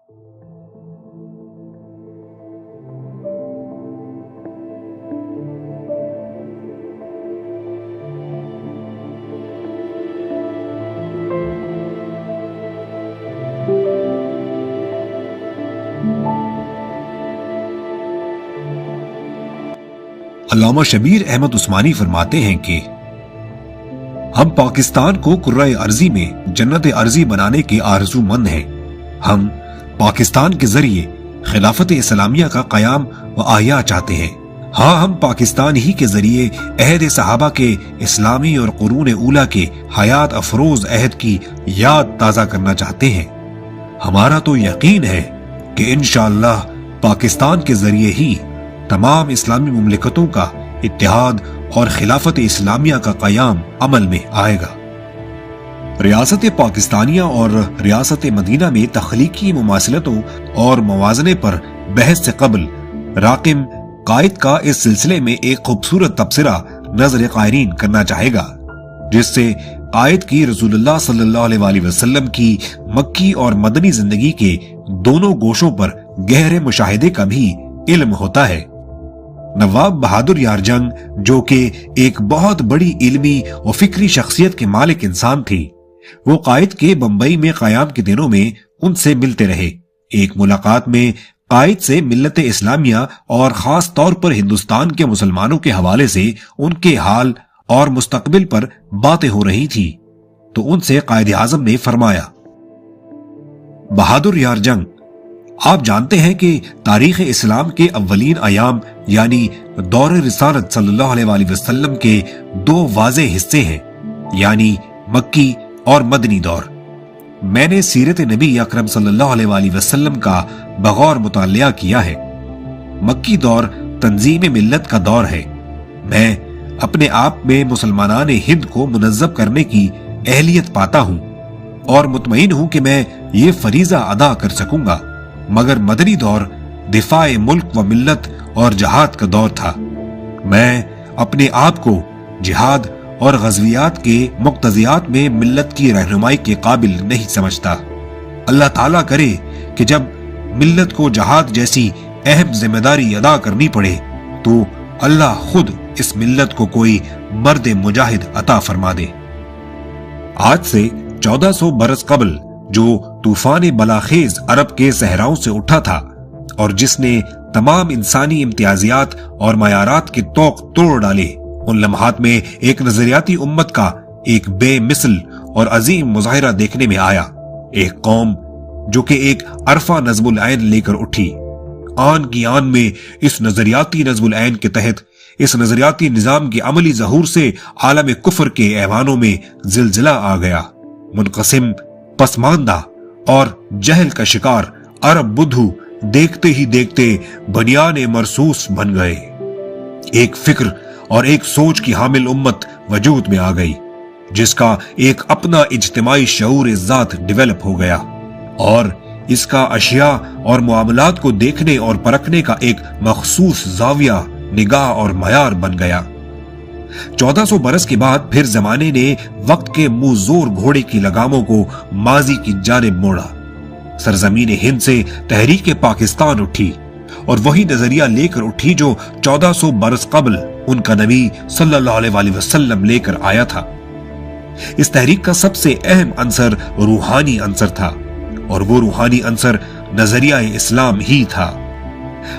علامہ شبیر احمد عثمانی فرماتے ہیں کہ ہم پاکستان کو کرۂ ارضی میں جنت ارضی بنانے کے آرزو مند ہیں۔ ہم پاکستان کے ذریعے خلافت اسلامیہ کا قیام و احیاء چاہتے ہیں۔ ہاں، ہم پاکستان ہی کے ذریعے عہد صحابہ کے اسلامی اور قرون اولیٰ کے حیات افروز عہد کی یاد تازہ کرنا چاہتے ہیں۔ ہمارا تو یقین ہے کہ انشاءاللہ پاکستان کے ذریعے ہی تمام اسلامی مملکتوں کا اتحاد اور خلافت اسلامیہ کا قیام عمل میں آئے گا۔ ریاست پاکستانیہ اور ریاست مدینہ میں تخلیقی مماثلتوں اور موازنے پر بحث سے قبل راقم قائد کا اس سلسلے میں ایک خوبصورت تبصرہ نظر قائرین کرنا چاہے گا، جس سے قائد کی رسول اللہ صلی اللہ علیہ وآلہ وسلم کی مکی اور مدنی زندگی کے دونوں گوشوں پر گہرے مشاہدے کا بھی علم ہوتا ہے۔ نواب بہادر یار جنگ، جو کہ ایک بہت بڑی علمی و فکری شخصیت کے مالک انسان تھی، وہ قائد کے بمبئی میں قیام کے دنوں میں ان سے ملتے رہے۔ ایک ملاقات میں قائد سے ملت اسلامیہ اور خاص طور پر ہندوستان کے مسلمانوں کے حوالے سے ان کے حال اور مستقبل پر باتیں ہو رہی تھی، تو ان سے قائد اعظم نے فرمایا، بہادر یار جنگ، آپ جانتے ہیں کہ تاریخ اسلام کے اولین ایام یعنی دور رسالت صلی اللہ علیہ وآلہ وسلم کے دو واضح حصے ہیں، یعنی مکی اور مدنی دور۔ میں نے سیرت نبی اکرم صلی اللہ علیہ وآلہ وسلم کا بغور مطالعہ کیا ہے۔ مکی دور تنظیم ملت کا دور ہے۔ میں اپنے آپ میں مسلمانان ہند کو منظم کرنے کی اہلیت پاتا ہوں اور مطمئن ہوں کہ میں یہ فریضہ ادا کر سکوں گا، مگر مدنی دور دفاع ملک و ملت اور جہاد کا دور تھا۔ میں اپنے آپ کو جہاد اور غزویات کے مقتضیات میں ملت کی رہنمائی کے قابل نہیں سمجھتا۔ اللہ تعالیٰ کرے کہ جب ملت کو جہاد جیسی اہم ذمہ داری ادا کرنی پڑے تو اللہ خود اس ملت کو کوئی مرد مجاہد عطا فرما دے۔ آج سے 1400 برس قبل جو طوفان بلاخیز عرب کے صحراؤں سے اٹھا تھا اور جس نے تمام انسانی امتیازات اور معیارات کے طوق توڑ ڈالے، ان لمحات میں ایک نظریاتی امت کا ایک بے مثل اور عظیم مظاہرہ دیکھنے میں آیا۔ ایک قوم جو کہ ایک عرفہ نظم العین لے کر اٹھی۔ آن کی آن میں اس نظریاتی نظم العین کے تحت اس نظریاتی نظام کے عملی ظہور سے عالم کفر کے ایوانوں میں زلزلہ آ گیا۔ منقسم، پسماندہ اور جہل کا شکار عرب بدھو دیکھتے ہی دیکھتے بنیان مرصوص بن گئے۔ ایک فکر اور ایک سوچ کی حامل امت وجود میں آ گئی، جس کا ایک اپنا اجتماعی شعور ذات ڈیولپ ہو گیا، اور اس کا اشیاء اور معاملات کو دیکھنے اور پرکھنے کا ایک مخصوص زاویہ، نگاہ اور معیار بن گیا۔ 1400 برس کے بعد پھر زمانے نے وقت کے منہ زور گھوڑے کی لگاموں کو ماضی کی جانب موڑا۔ سرزمین ہند سے تحریک پاکستان اٹھی اور وہی نظریہ لے کر اٹھی جو 1400 برس قبل ان کا نبی صلی اللہ علیہ وآلہ وسلم لے کر آیا تھا۔ اس تحریک کا سب سے اہم عنصر روحانی عنصر تھا، اور وہ روحانی عنصر نظریہ اسلام ہی تھا۔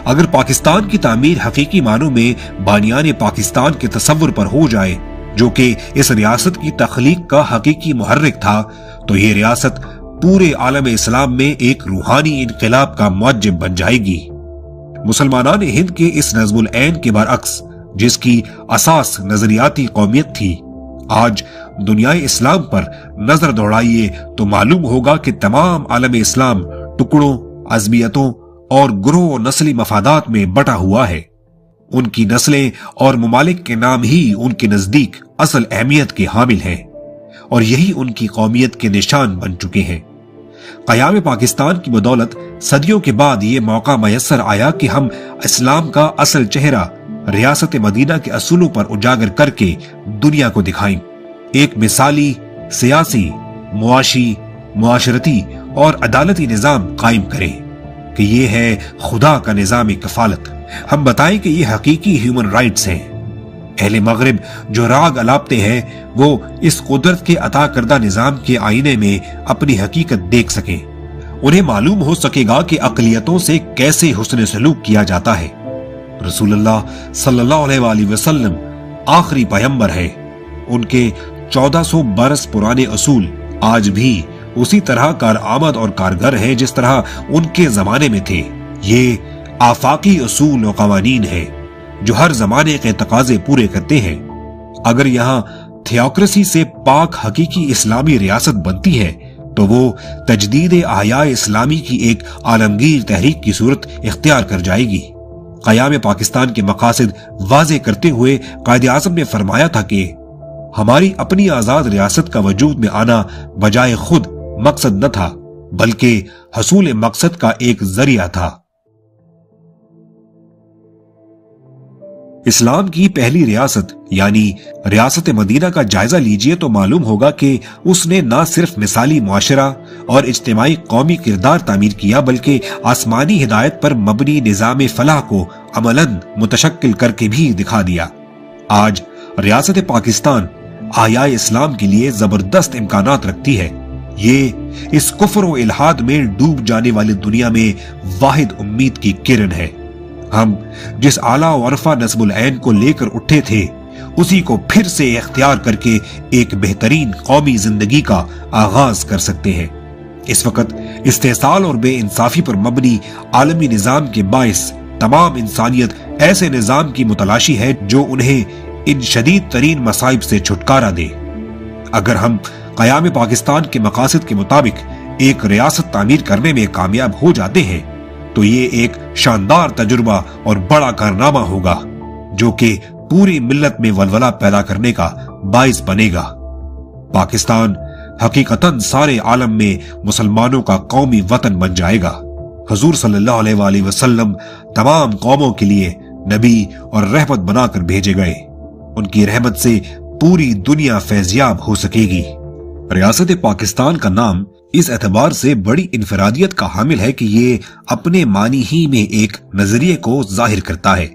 اگر پاکستان کی تعمیر حقیقی معنوں میں بانیان پاکستان کے تصور پر ہو جائے، جو کہ اس ریاست کی تخلیق کا حقیقی محرک تھا، تو یہ ریاست پورے عالم اسلام میں ایک روحانی انقلاب کا موجب بن جائے گی۔ مسلمانان ہند کے اس نظم العین کے برعکس، جس کی اساس نظریاتی قومیت تھی، آج دنیا اسلام پر نظر دوڑائیے تو معلوم ہوگا کہ تمام عالم اسلام ٹکڑوں، عصبیتوں اور گروہ و نسلی مفادات میں بٹا ہوا ہے۔ ان کی نسلیں اور ممالک کے نام ہی ان کے نزدیک اصل اہمیت کے حامل ہیں، اور یہی ان کی قومیت کے نشان بن چکے ہیں۔ قیام پاکستان کی بدولت صدیوں کے بعد یہ موقع میسر آیا کہ ہم اسلام کا اصل چہرہ ریاست مدینہ کے اصولوں پر اجاگر کر کے دنیا کو دکھائیں۔ ایک مثالی، سیاسی، معاشی، معاشرتی اور عدالتی نظام قائم کریں کہ یہ ہے خدا کا نظام کفالت، ہم بتائیں کہ یہ حقیقی ہیومن رائٹس ہیں۔ اہل مغرب جو راگ الاپتے ہیں وہ اس قدرت کے عطا کردہ نظام کے آئینے میں اپنی حقیقت دیکھ سکیں، انہیں معلوم ہو سکے گا کہ اقلیتوں سے کیسے حسن سلوک کیا جاتا ہے۔ رسول اللہ صلی اللہ علیہ وآلہ وسلم آخری پیغمبر ہے، ان کے 1400 برس پرانے اصول آج بھی اسی طرح کارآمد اور کارگر ہیں جس طرح ان کے زمانے میں تھے۔ یہ آفاقی اصول و قوانین ہیں جو ہر زمانے کے تقاضے پورے کرتے ہیں۔ اگر یہاں تھیوکریسی سے پاک حقیقی اسلامی ریاست بنتی ہے تو وہ تجدید احیاء اسلامی کی ایک عالمگیر تحریک کی صورت اختیار کر جائے گی۔ قیام پاکستان کے مقاصد واضح کرتے ہوئے قائد اعظم نے فرمایا تھا کہ ہماری اپنی آزاد ریاست کا وجود میں آنا بجائے خود مقصد نہ تھا بلکہ حصول مقصد کا ایک ذریعہ تھا۔ اسلام کی پہلی ریاست یعنی ریاست مدینہ کا جائزہ لیجئے تو معلوم ہوگا کہ اس نے نہ صرف مثالی معاشرہ اور اجتماعی قومی کردار تعمیر کیا بلکہ آسمانی ہدایت پر مبنی نظام فلاح کو عملاً متشکل کر کے بھی دکھا دیا۔ آج ریاست پاکستان احیاء اسلام کے لیے زبردست امکانات رکھتی ہے۔ یہ اس کفر و الحاد میں ڈوب جانے والی دنیا میں واحد امید کی کرن ہے۔ ہم جس اعلیٰ و عرفہ نصب العین کو لے کر اٹھے تھے اسی کو پھر سے اختیار کر کے ایک بہترین قومی زندگی کا آغاز کر سکتے ہیں۔ اس وقت استحصال اور بے انصافی پر مبنی عالمی نظام کے باعث تمام انسانیت ایسے نظام کی متلاشی ہے جو انہیں ان شدید ترین مصائب سے چھٹکارا دے۔ اگر ہم قیام پاکستان کے مقاصد کے مطابق ایک ریاست تعمیر کرنے میں کامیاب ہو جاتے ہیں تو یہ ایک شاندار تجربہ اور بڑا کارنامہ ہوگا جو کہ پوری ملت میں ولولہ پیدا کرنے کا باعث بنے گا۔ پاکستان حقیقتاً سارے عالم میں مسلمانوں کا قومی وطن بن جائے گا۔ حضور صلی اللہ علیہ وآلہ وسلم تمام قوموں کے لیے نبی اور رحمت بنا کر بھیجے گئے، ان کی رحمت سے پوری دنیا فیضیاب ہو سکے گی۔ ریاست پاکستان کا نام اس اعتبار سے بڑی انفرادیت کا حامل ہے کہ یہ اپنے معنی ہی میں ایک نظریے کو ظاہر کرتا ہے،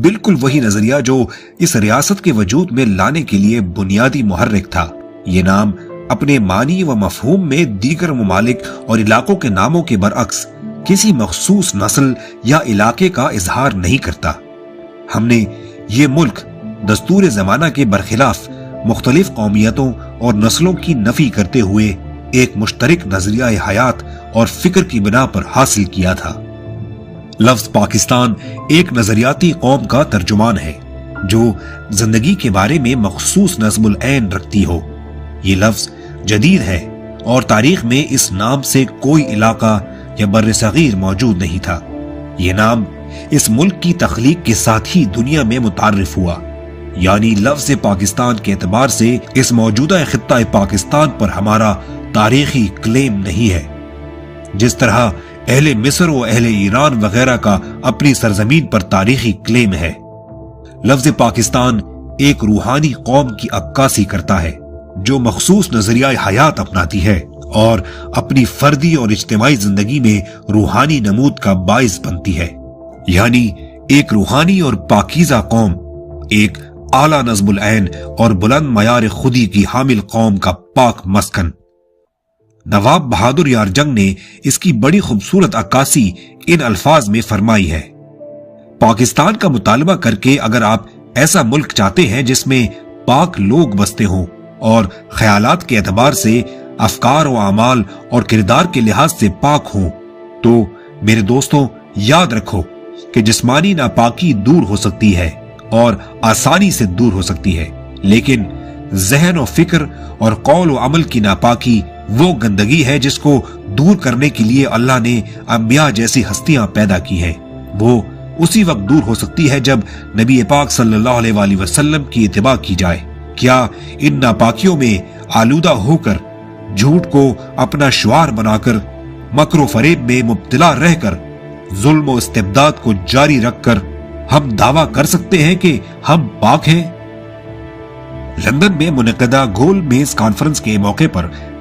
بالکل وہی نظریہ جو اس ریاست کے وجود میں لانے کے لیے بنیادی محرک تھا۔ یہ نام اپنے معنی و مفہوم میں دیگر ممالک اور علاقوں کے ناموں کے برعکس کسی مخصوص نسل یا علاقے کا اظہار نہیں کرتا۔ ہم نے یہ ملک دستور زمانہ کے برخلاف مختلف قومیتوں اور نسلوں کی نفی کرتے ہوئے ایک مشترک نظریہ حیات اور فکر کی بنا پر حاصل کیا تھا۔ لفظ پاکستان ایک نظریاتی قوم کا ترجمان ہے جو زندگی کے بارے میں مخصوص نظم العین رکھتی ہو۔ یہ لفظ جدید ہے اور تاریخ میں اس نام سے کوئی علاقہ یا بر صغیر موجود نہیں تھا۔ یہ نام اس ملک کی تخلیق کے ساتھ ہی دنیا میں متعارف ہوا، یعنی لفظ پاکستان کے اعتبار سے اس موجودہ خطہ پاکستان پر ہمارا تاریخی کلیم نہیں ہے، جس طرح اہل مصر و اہل ایران وغیرہ کا اپنی سرزمین پر تاریخی کلیم ہے۔ لفظ پاکستان ایک روحانی قوم کی عکاسی کرتا ہے جو مخصوص نظریہ حیات اپناتی ہے اور اپنی فردی اور اجتماعی زندگی میں روحانی نمود کا باعث بنتی ہے، یعنی ایک روحانی اور پاکیزہ قوم، ایک اعلیٰ نظم العین اور بلند معیار خودی کی حامل قوم کا پاک مسکن۔ نواب بہادر یار جنگ نے اس کی بڑی خوبصورت عکاسی ان الفاظ میں فرمائی ہے: پاکستان کا مطالبہ کر کے اگر آپ ایسا ملک چاہتے ہیں جس میں پاک لوگ بستے ہوں اور خیالات کے اعتبار سے افکار و اعمال اور کردار کے لحاظ سے پاک ہوں، تو میرے دوستوں یاد رکھو کہ جسمانی ناپاکی دور ہو سکتی ہے اور آسانی سے دور ہو سکتی ہے، لیکن ذہن و فکر اور قول و عمل کی ناپاکی وہ گندگی ہے جس کو دور کرنے کے لیے اللہ نے انبیاء جیسی ہستیاں پیدا کی ہیں۔ وہ اسی وقت دور ہو سکتی ہے جب نبی پاک صلی اللہ علیہ وآلہ وسلم کی اتباع کی جائے۔ کیا ان ناپاکیوں میں آلودہ ہو کر، جھوٹ کو اپنا شعار بنا کر، مکر و فریب میں مبتلا رہ کر، ظلم و استبداد کو جاری رکھ کر ہم دعویٰ کر سکتے ہیں کہ ہم پاک ہیں؟ لندن میں منعقدہ گول میز کانفرنس کے موقع پر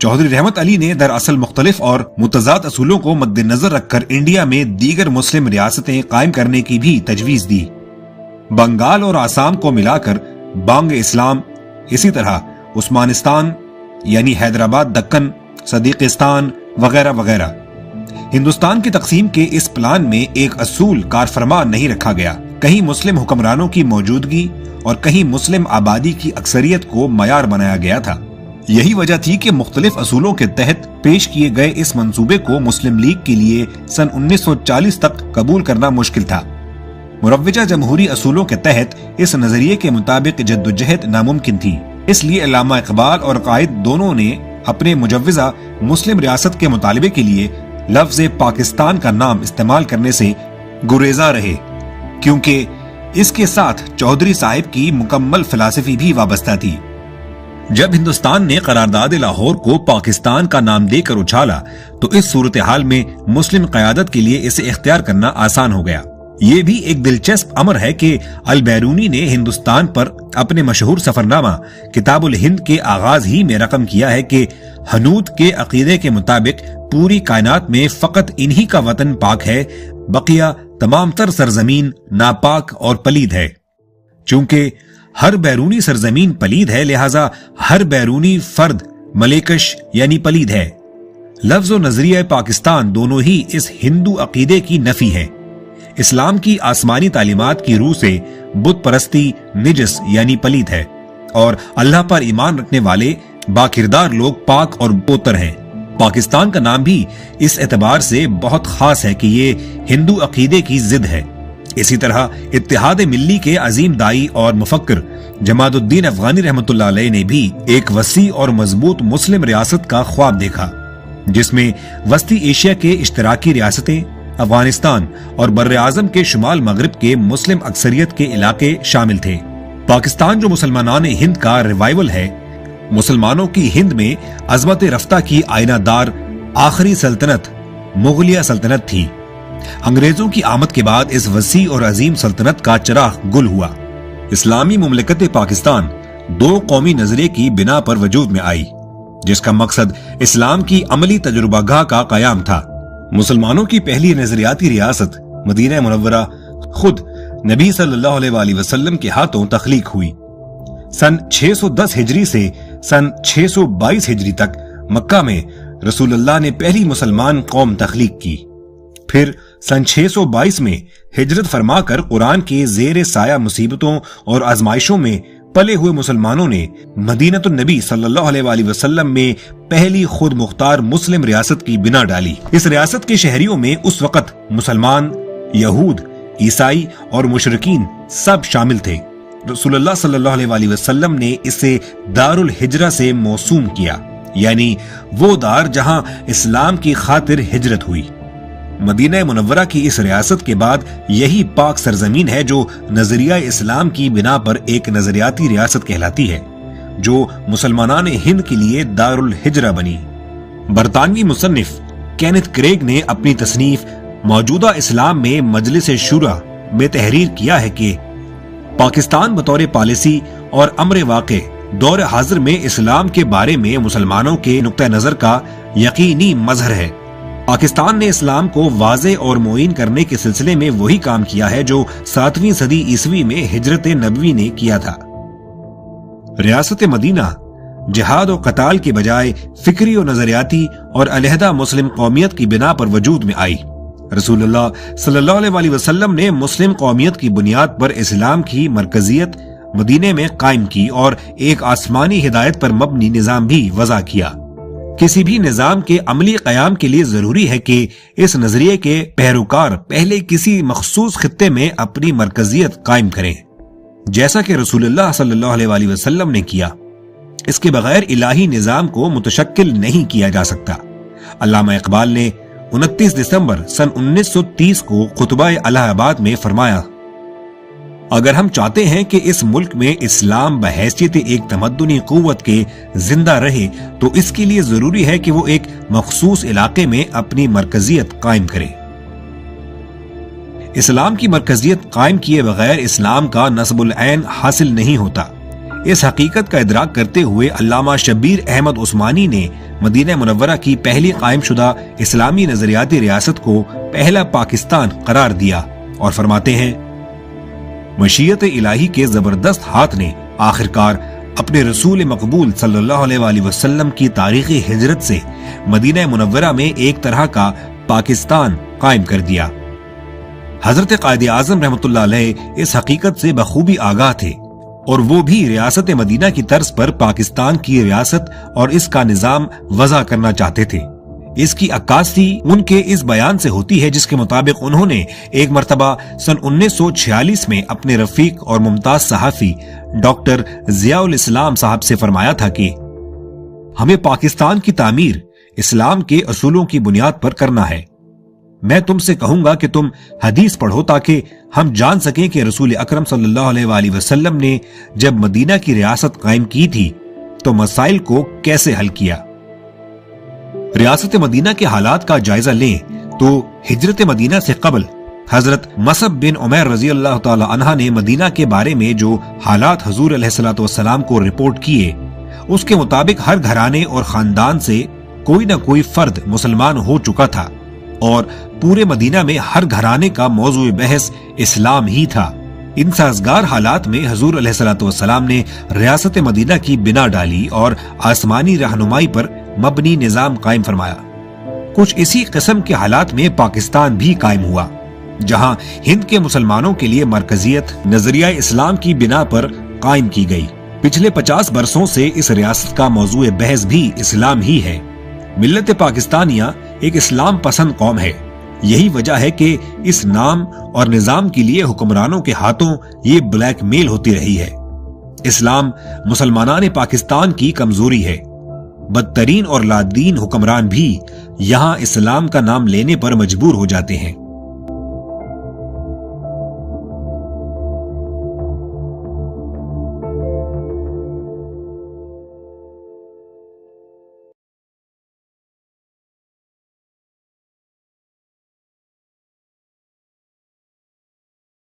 چودھری رحمت علی نے دراصل مختلف اور متضاد اصولوں کو مد نظر رکھ کر انڈیا میں دیگر مسلم ریاستیں قائم کرنے کی بھی تجویز دی۔ بنگال اور آسام کو ملا کر بانگ اسلام، اسی طرح عثمانستان یعنی حیدرآباد، دکن، صدیقستان وغیرہ وغیرہ۔ ہندوستان کی تقسیم کے اس پلان میں ایک اصول کار فرما نہیں رکھا گیا، کہیں مسلم حکمرانوں کی موجودگی اور کہیں مسلم آبادی کی اکثریت کو معیار بنایا گیا تھا۔ یہی وجہ تھی کہ مختلف اصولوں کے تحت پیش کیے گئے اس منصوبے کو مسلم لیگ کے لیے سن 1940 تک قبول کرنا مشکل تھا۔ مروجہ جمہوری اصولوں کے تحت اس نظریے کے مطابق جدوجہد ناممکن تھی، اس لیے علامہ اقبال اور قائد دونوں نے اپنے مجوزہ مسلم ریاست کے مطالبے کے لیے لفظ پاکستان کا نام استعمال کرنے سے گریزاں رہے، کیونکہ اس کے ساتھ چودھری صاحب کی مکمل فلسفی بھی وابستہ تھی۔ جب ہندوستان نے قرارداد لاہور کو پاکستان کا نام دے کر اچھالا تو اس صورتحال میں مسلم قیادت کے لیے اسے اختیار کرنا آسان ہو گیا۔ یہ بھی ایک دلچسپ امر ہے کہ البیرونی نے ہندوستان پر اپنے مشہور سفرنامہ کتاب الہند کے آغاز ہی میں رقم کیا ہے کہ ہنود کے عقیدے کے مطابق پوری کائنات میں فقط انہی کا وطن پاک ہے، بقیہ تمام تر سرزمین ناپاک اور پلید ہے۔ چونکہ ہر بیرونی سرزمین پلید ہے، لہذا ہر بیرونی فرد ملیکش یعنی پلید ہے۔ لفظ و نظریہ پاکستان دونوں ہی اس ہندو عقیدے کی نفی ہے۔ اسلام کی آسمانی تعلیمات کی روح سے بت پرستی نجس یعنی پلید ہے، اور اللہ پر ایمان رکھنے والے باکردار لوگ پاک اور پوتر ہیں۔ پاکستان کا نام بھی اس اعتبار سے بہت خاص ہے کہ یہ ہندو عقیدے کی ضد ہے۔ اسی طرح اتحاد ملی کے عظیم دائی اور مفکر جماد الدین افغانی رحمۃ اللہ علیہ نے بھی ایک وسیع اور مضبوط مسلم ریاست کا خواب دیکھا، جس میں وسطی ایشیا کے اشتراکی ریاستیں، افغانستان اور بر اعظم کے شمال مغرب کے مسلم اکثریت کے علاقے شامل تھے۔ پاکستان جو مسلمانان ہند کا ریوائول ہے، مسلمانوں کی ہند میں عظمت رفتہ کی آئینہ دار آخری سلطنت مغلیہ سلطنت تھی۔ انگریزوں کی آمد کے بعد اس وسیع اور عظیم سلطنت کا چراغ گل ہوا۔ اسلامی مملکت پاکستان دو قومی نظریے کی بنا پر وجود میں آئی، جس کا مقصد اسلام کی عملی تجربہ گاہ کا قیام تھا۔ مسلمانوں کی پہلی نظریاتی ریاست مدینہ منورہ خود نبی صلی اللہ علیہ وآلہ وسلم کے ہاتھوں تخلیق ہوئی۔ سن 610 ہجری سے سن 622 ہجری تک مکہ میں رسول اللہ نے پہلی مسلمان قوم تخلیق کی۔ پھر سن 622 میں ہجرت فرما کر قرآن کے زیر سایہ مصیبتوں اور آزمائشوں میں پلے ہوئے مسلمانوں نے مدینۃ النبی صلی اللہ علیہ وآلہ وسلم میں پہلی خود مختار مسلم ریاست کی بنا ڈالی۔ اس ریاست کے شہریوں میں اس وقت مسلمان، یہود، عیسائی اور مشرکین سب شامل تھے۔ رسول اللہ صلی اللہ علیہ وآلہ وسلم نے اسے دار الہجرہ سے موسوم کیا، یعنی وہ دار جہاں اسلام کی خاطر ہجرت ہوئی۔ مدینہ منورہ کی اس ریاست کے بعد یہی پاک سرزمین ہے جو نظریہ اسلام کی بنا پر ایک نظریاتی ریاست کہلاتی ہے، جو مسلمانان ہند کے لیے دار الہجرہ بنی۔ برطانوی مصنف کینتھ کریگ نے اپنی تصنیف موجودہ اسلام میں مجلس شورا میں تحریر کیا ہے کہ پاکستان بطور پالیسی اور امر واقع دور حاضر میں اسلام کے بارے میں مسلمانوں کے نقطہ نظر کا یقینی مظہر ہے۔ پاکستان نے اسلام کو واضح اور معین کرنے کے سلسلے میں وہی کام کیا ہے جو 7ویں صدی عیسوی میں ہجرت نبوی نے کیا تھا۔ ریاست مدینہ جہاد و قتال کے بجائے فکری و نظریاتی اور علیحدہ مسلم قومیت کی بنا پر وجود میں آئی۔ رسول اللہ صلی اللہ علیہ وآلہ وسلم نے مسلم قومیت کی بنیاد پر اسلام کی مرکزیت مدینہ میں قائم کی اور ایک آسمانی ہدایت پر مبنی نظام بھی وضع کیا۔ کسی بھی نظام کے عملی قیام کے لیے ضروری ہے کہ اس نظریے کے پیروکار پہلے کسی مخصوص خطے میں اپنی مرکزیت قائم کریں، جیسا کہ رسول اللہ صلی اللہ علیہ وآلہ وسلم نے کیا۔ اس کے بغیر الہی نظام کو متشکل نہیں کیا جا سکتا۔ علامہ اقبال نے 29 دسمبر سن 1930 کو خطبہ الہ آباد میں فرمایا، اگر ہم چاہتے ہیں کہ اس ملک میں اسلام بحیثیت ایک تمدنی قوت کے زندہ رہے تو اس کے لیے ضروری ہے کہ وہ ایک مخصوص علاقے میں اپنی مرکزیت قائم کرے۔ اسلام کی مرکزیت قائم کیے بغیر اسلام کا نصب العین حاصل نہیں ہوتا۔ اس حقیقت کا ادراک کرتے ہوئے علامہ شبیر احمد عثمانی نے مدینہ منورہ کی پہلی قائم شدہ اسلامی نظریاتی ریاست کو پہلا پاکستان قرار دیا اور فرماتے ہیں، مشیت الہی کے زبردست ہاتھ نے آخرکار اپنے رسول مقبول صلی اللہ علیہ وآلہ وسلم کی تاریخی ہجرت سے مدینہ منورہ میں ایک طرح کا پاکستان قائم کر دیا۔ حضرت قائد اعظم رحمۃ اللہ علیہ اس حقیقت سے بخوبی آگاہ تھے اور وہ بھی ریاست مدینہ کی طرز پر پاکستان کی ریاست اور اس کا نظام وضع کرنا چاہتے تھے۔ اس کی عکاسی ان کے اس بیان سے ہوتی ہے جس کے مطابق انہوں نے ایک مرتبہ سن 1946 میں اپنے رفیق اور ممتاز صحافی ڈاکٹر ضیاء الاسلام صاحب سے فرمایا تھا کہ ہمیں پاکستان کی تعمیر اسلام کے اصولوں کی بنیاد پر کرنا ہے۔ میں تم سے کہوں گا کہ تم حدیث پڑھو تاکہ ہم جان سکیں کہ رسول اکرم صلی اللہ علیہ وآلہ وسلم نے جب مدینہ کی ریاست قائم کی تھی تو مسائل کو کیسے حل کیا۔ ریاست مدینہ کے حالات کا جائزہ لیں تو ہجرت مدینہ سے قبل حضرت مصعب بن عمیر رضی اللہ تعالی عنہ نے مدینہ کے بارے میں جو حالات حضور علیہ الصلوۃ والسلام کو رپورٹ کیے، اس کے مطابق ہر گھرانے اور خاندان سے کوئی نہ کوئی فرد مسلمان ہو چکا تھا اور پورے مدینہ میں ہر گھرانے کا موضوع بحث اسلام ہی تھا۔ ان سازگار حالات میں حضور علیہ الصلوۃ والسلام نے ریاست مدینہ کی بنا ڈالی اور آسمانی رہنمائی پر مبنی نظام قائم فرمایا۔ کچھ اسی قسم کے حالات میں پاکستان بھی قائم ہوا، جہاں ہند کے مسلمانوں کے لیے مرکزیت نظریہ اسلام کی بنا پر قائم کی گئی۔ پچھلے 50 برسوں سے اس ریاست کا موضوع بحث بھی اسلام ہی ہے۔ ملت پاکستانیہ ایک اسلام پسند قوم ہے، یہی وجہ ہے کہ اس نام اور نظام کے لیے حکمرانوں کے ہاتھوں یہ بلیک میل ہوتی رہی ہے۔ اسلام مسلمانان پاکستان کی کمزوری ہے۔ بدترین اور لادین حکمران بھی یہاں اسلام کا نام لینے پر مجبور ہو جاتے ہیں۔